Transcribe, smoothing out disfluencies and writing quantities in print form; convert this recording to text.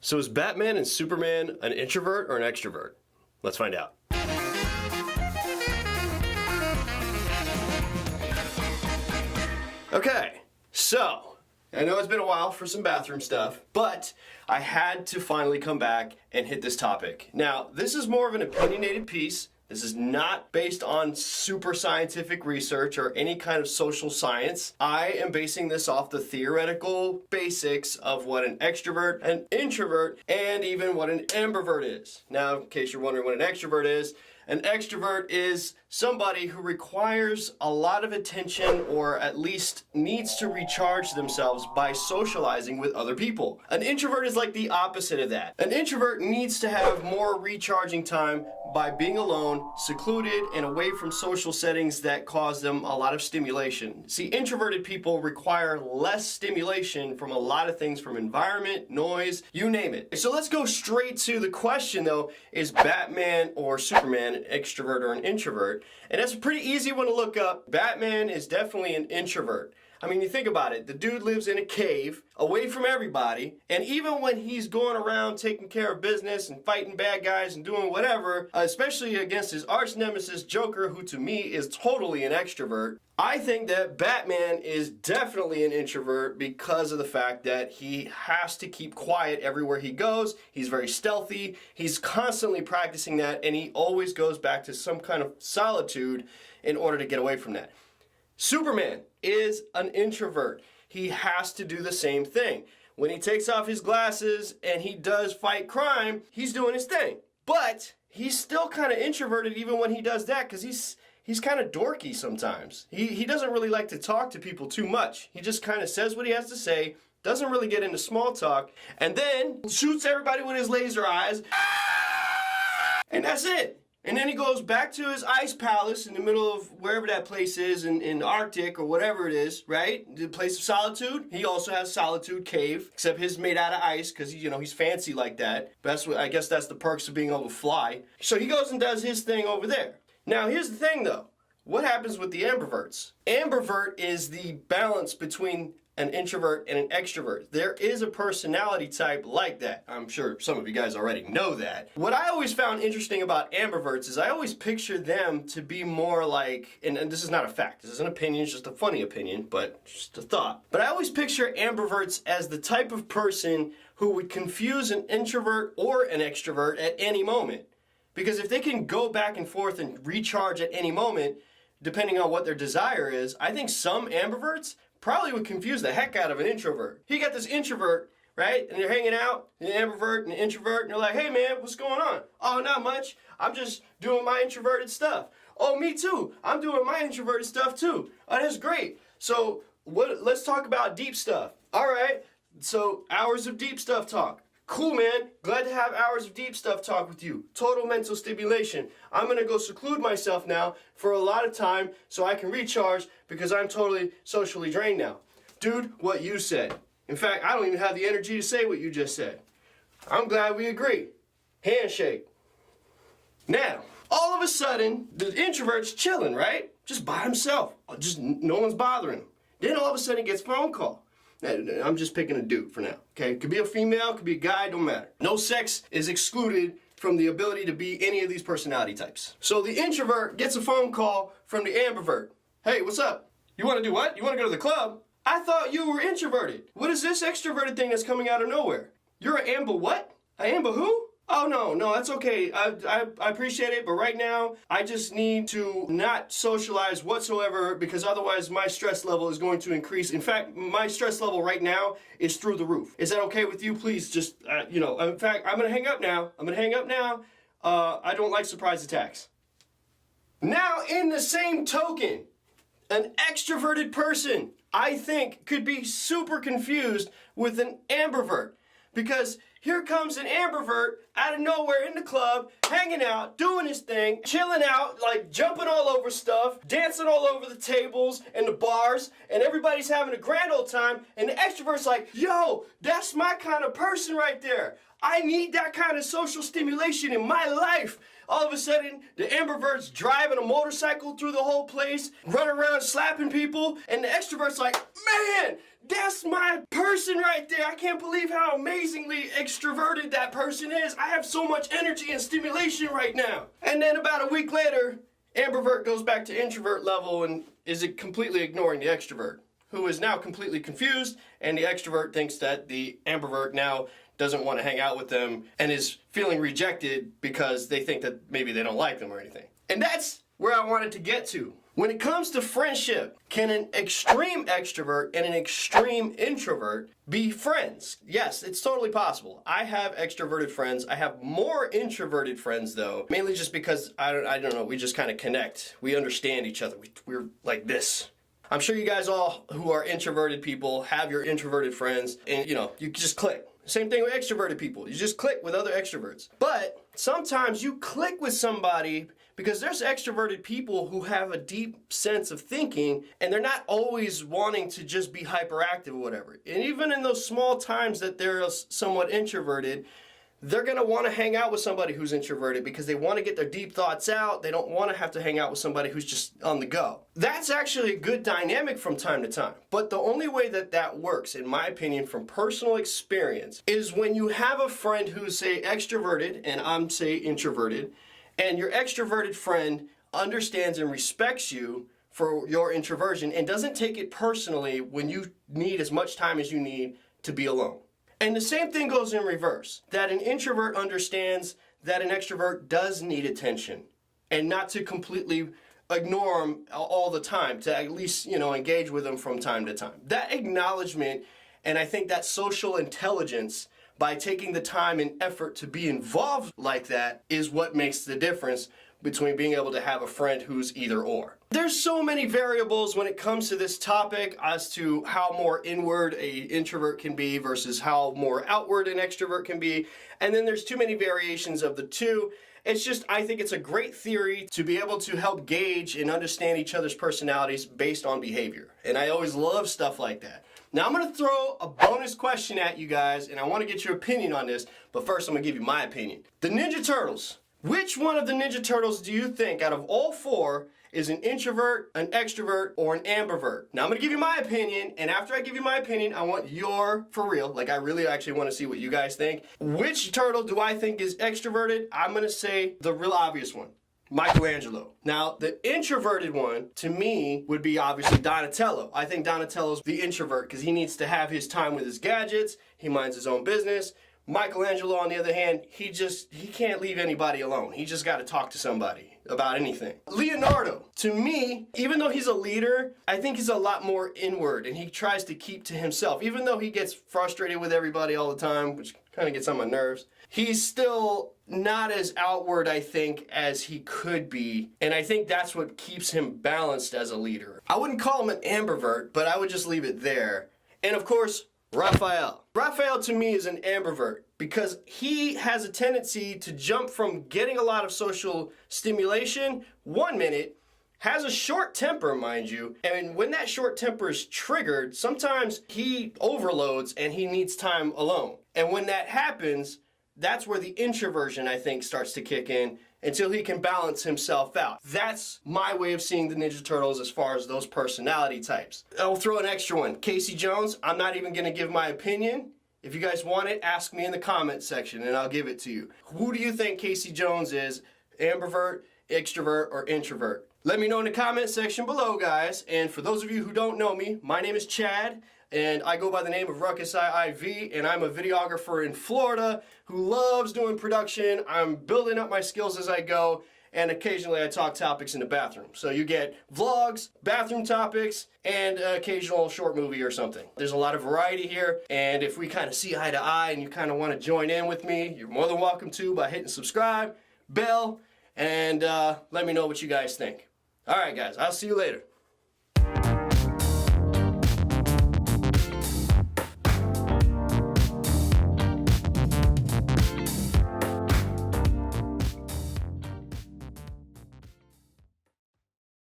So is Batman and Superman an introvert or an extrovert? Let's find out. Okay, so I know it's been a while for some bathroom stuff, but I had to finally come back and hit this topic. Now, this is more of an opinionated piece. This is not based on super scientific research or any kind of social science. I am basing this off the theoretical basics of what an extrovert, an introvert, and even what an ambivert is. Now, in case you're wondering what an extrovert is, an extrovert is somebody who requires a lot of attention or at least needs to recharge themselves by socializing with other people. An introvert is like the opposite of that. An introvert needs to have more recharging time by being alone, secluded, and away from social settings that cause them a lot of stimulation. See, introverted people require less stimulation from a lot of things, from environment, noise, you name it. So let's go straight to the question though, is Batman or Superman an extrovert or an introvert? And that's a pretty easy one to look up. Batman is definitely an introvert. I mean, you think about it. The dude lives in a cave, away from everybody, and even when he's going around taking care of business and fighting bad guys and doing whatever, especially against his arch nemesis Joker, who to me is totally an extrovert, I think that Batman is definitely an introvert because of the fact that he has to keep quiet everywhere he goes. He's very stealthy. He's constantly practicing that, and he always goes back to some kind of solitude in order to get away from that. Superman is an introvert. He has to do the same thing. When he takes off his glasses and he does fight crime, he's doing his thing. But he's still kind of introverted even when he does that because he's kind of dorky sometimes. He doesn't really like to talk to people too much. He just kind of says what he has to say, doesn't really get into small talk, and then shoots everybody with his laser eyes, and that's it. And then he goes back to his ice palace in the middle of wherever that place is in Arctic or whatever it is, right? The place of solitude. He also has Solitude Cave, except his made out of ice because he's fancy like that. But I guess that's the perks of being able to fly. So he goes and does his thing over there. Now here's the thing though. What happens with the ambiverts? Ambivert is the balance between an introvert and an extrovert. There is a personality type like that. I'm sure some of you guys already know that. What I always found interesting about ambiverts is I always picture them to be more like, and this is not a fact, this is an opinion, it's just a funny opinion, but just a thought. But I always picture ambiverts as the type of person who would confuse an introvert or an extrovert at any moment. Because if they can go back and forth and recharge at any moment, depending on what their desire is, I think some ambiverts probably would confuse the heck out of an introvert. You got this introvert, right? And they're hanging out, an ambivert and an introvert, and they're like, hey man, what's going on? Oh, not much. I'm just doing my introverted stuff. Oh, me too. I'm doing my introverted stuff too. Oh, that's great. So let's talk about deep stuff. All right, so hours of deep stuff talk. Cool, man. Glad to have hours of deep stuff talk with you. Total mental stimulation. I'm going to go seclude myself now for a lot of time so I can recharge because I'm totally socially drained now. Dude, what you said. In fact, I don't even have the energy to say what you just said. I'm glad we agree. Handshake. Now, all of a sudden, the introvert's chilling, right? Just by himself. Just no one's bothering him. Then all of a sudden he gets a phone call. I'm just picking a dude for now, okay? Could be a female, could be a guy, don't matter. No sex is excluded from the ability to be any of these personality types. So the introvert gets a phone call from the ambivert. Hey, what's up? You want to do what? You want to go to the club? I thought you were introverted. What is this extroverted thing that's coming out of nowhere? You're an ambi what? An ambi who? Oh, no, that's okay. I appreciate it, but right now, I just need to not socialize whatsoever because otherwise my stress level is going to increase. In fact, my stress level right now is through the roof. Is that okay with you? Please just, in fact, I'm going to hang up now. I don't like surprise attacks. Now, in the same token, an extroverted person, I think, could be super confused with an ambivert. Because here comes an ambivert out of nowhere in the club, hanging out, doing his thing, chilling out, like jumping all over stuff, dancing all over the tables and the bars, and everybody's having a grand old time, and the extrovert's like, yo, that's my kind of person right there. I need that kind of social stimulation in my life. All of a sudden, the Ambiverts driving a motorcycle through the whole place, running around slapping people, and the Extrovert's like, man, that's my person right there. I can't believe how amazingly extroverted that person is. I have so much energy and stimulation right now. And then about a week later, Ambivert goes back to introvert level and is completely ignoring the extrovert, who is now completely confused, and the extrovert thinks that the ambivert now doesn't want to hang out with them and is feeling rejected because they think that maybe they don't like them or anything. And that's where I wanted to get to. When it comes to friendship, can an extreme extrovert and an extreme introvert be friends? Yes, it's totally possible. I have extroverted friends. I have more introverted friends though, mainly just because, I don't know, we just kind of connect. We understand each other. We're like this. I'm sure you guys all who are introverted people have your introverted friends and you just click. Same thing with extroverted people. You just click with other extroverts. But sometimes you click with somebody because there's extroverted people who have a deep sense of thinking and they're not always wanting to just be hyperactive or whatever. And even in those small times that they're somewhat introverted, they're going to want to hang out with somebody who's introverted because they want to get their deep thoughts out. They don't want to have to hang out with somebody who's just on the go. That's actually a good dynamic from time to time. But the only way that that works, in my opinion, from personal experience, is when you have a friend who's, say, extroverted, and I'm, say, introverted, and your extroverted friend understands and respects you for your introversion and doesn't take it personally when you need as much time as you need to be alone. And the same thing goes in reverse, that an introvert understands that an extrovert does need attention and not to completely ignore them all the time, to at least, engage with them from time to time. That acknowledgement, and I think that social intelligence by taking the time and effort to be involved like that is what makes the difference between being able to have a friend who's either or. There's so many variables when it comes to this topic as to how more inward an introvert can be versus how more outward an extrovert can be. And then there's too many variations of the two. It's just, I think it's a great theory to be able to help gauge and understand each other's personalities based on behavior. And I always love stuff like that. Now I'm going to throw a bonus question at you guys, and I want to get your opinion on this. But first I'm going to give you my opinion. The Ninja Turtles. Which one of the Ninja Turtles do you think, out of all four, is an introvert, an extrovert, or an ambivert? Now, I'm going to give you my opinion, and after I give you my opinion, I want for real, like I really actually want to see what you guys think. Which turtle do I think is extroverted? I'm going to say the real obvious one, Michelangelo. Now, the introverted one, to me, would be obviously Donatello. I think Donatello's the introvert because he needs to have his time with his gadgets, he minds his own business. Michelangelo, on the other hand, he can't leave anybody alone. He just got to talk to somebody about anything. Leonardo, to me, even though he's a leader, I think he's a lot more inward and he tries to keep to himself. Even though he gets frustrated with everybody all the time, which kind of gets on my nerves, he's still not as outward, I think, as he could be. And I think that's what keeps him balanced as a leader. I wouldn't call him an ambivert, but I would just leave it there. And of course, Raphael. Raphael to me is an ambivert because he has a tendency to jump from getting a lot of social stimulation 1 minute, has a short temper, mind you, and when that short temper is triggered, sometimes he overloads and he needs time alone. And when that happens, that's where the introversion, I think, starts to kick in until he can balance himself out. That's my way of seeing the Ninja Turtles as far as those personality types. I'll throw an extra one. Casey Jones, I'm not even going to give my opinion. If you guys want it, ask me in the comment section and I'll give it to you. Who do you think Casey Jones is? Ambivert, extrovert, or introvert? Let me know in the comment section below, guys. And for those of you who don't know me, my name is Chad. And I go by the name of Ruckus IIV, and I'm a videographer in Florida who loves doing production. I'm building up my skills as I go, and occasionally I talk topics in the bathroom. So you get vlogs, bathroom topics, and an occasional short movie or something. There's a lot of variety here, and if we kind of see eye to eye and you kind of want to join in with me, you're more than welcome to by hitting subscribe, bell, and let me know what you guys think. All right, guys, I'll see you later.